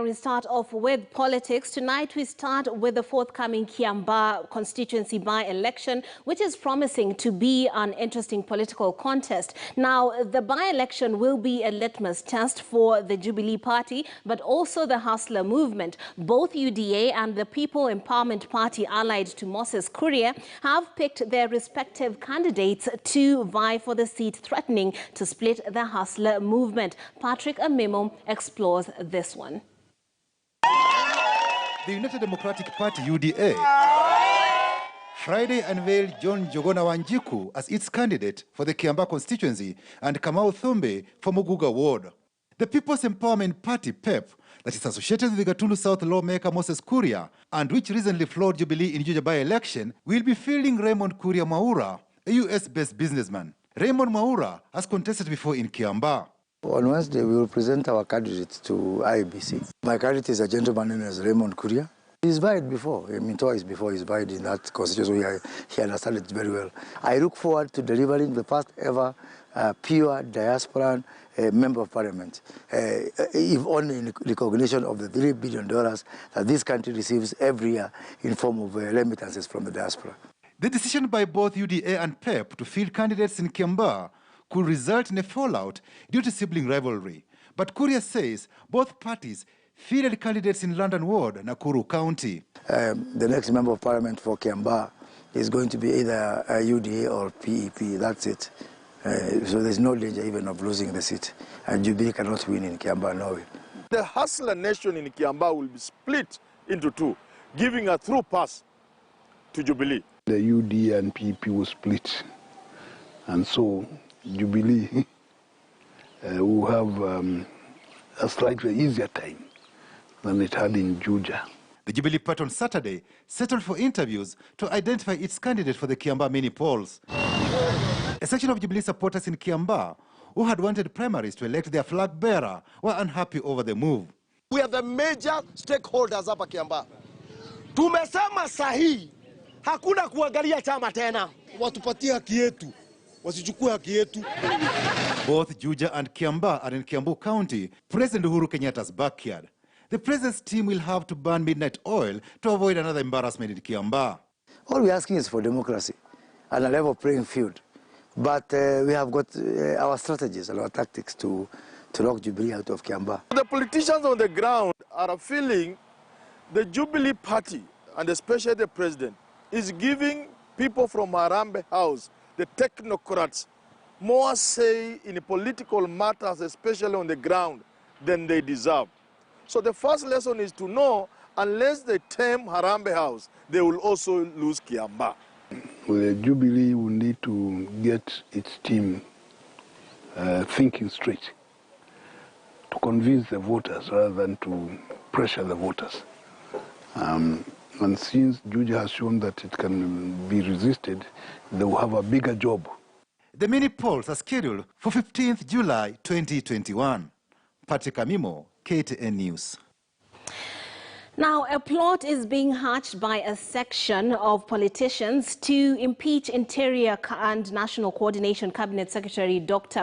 we start off with politics. Tonight we start with the forthcoming Kiambaa constituency by-election, which is promising to be an interesting political contest. Now, the by-election will be a litmus test for the Jubilee Party, but also the Hustler movement. Both UDA and the People Empowerment Party, allied to Moses Kuria, have picked their respective candidates to vie for the seat, threatening to split the Hustler movement. Patrick Amimo explores this one. The United Democratic Party, UDA, Friday unveiled John Njuguna Wanjiku as its candidate for the Kiambaa constituency and Kamau Thumbe for Muguga ward. The People's Empowerment Party, PEP, that is associated with the Gatundu South lawmaker Moses Kuria and which recently floored Jubilee in Juja by-election, will be fielding Raymond Kuria Mwaura, a US-based businessman. Raymond Mwaura has contested before in Kiambaa. On Wednesday, we will present our candidates to IEBC. My candidate is a gentleman named as Raymond Kuria. He's vied before, I mean twice before he's vied in that constitution, so he understands it very well. I look forward to delivering the first ever pure diasporan member of parliament, if only in recognition of the $3 billion that this country receives every year in form of remittances from the diaspora. The decision by both UDA and PEP to field candidates in Kiambaa could result in a fallout due to sibling rivalry. But Kuria says both parties fielded candidates in London Ward, Nakuru County. The next member of parliament for Kiambaa is going to be either UDA or PEP, that's it. So there's no danger even of losing the seat. And Jubilee cannot win in Kiambaa, no way. The Hustler nation in Kiambaa will be split into two, giving a through pass to Jubilee. The UDA and PEP will split, and so Jubilee will have a slightly easier time than it had in Juja. The Jubilee Party on Saturday settled for interviews to identify its candidate for the Kiambaa mini polls. A section of Jubilee supporters in Kiambaa, who had wanted primaries to elect their flag bearer, were unhappy over the move. We are the major stakeholders hapa Kiambaa. Tumesema sahihi, hakuna kuangalia chama tena. Watupatie haki yetu, wasichukue haki yetu. Both Juja and Kiambaa are in Kiambu County, President Uhuru Kenyatta's backyard. The president's team will have to burn midnight oil to avoid another embarrassment in Kiambaa. All we're asking is for democracy and a level playing field. But we have got our strategies and our tactics to lock Jubilee out of Kiambaa. The politicians on the ground are feeling the Jubilee Party, and especially the president, is giving people from Harambee House, the technocrats, more say in political matters, especially on the ground, than they deserve. So the first lesson is to know, unless they tame Harambee House, they will also lose Kiambaa. The Jubilee will need to get its team thinking straight, to convince the voters rather than to pressure the voters. And since Juja has shown that it can be resisted, they will have a bigger job. The mini polls are scheduled for 15th July 2021. Patrick Amimo, KTN News. Now, a plot is being hatched by a section of politicians to impeach Interior and National Coordination Cabinet Secretary Dr.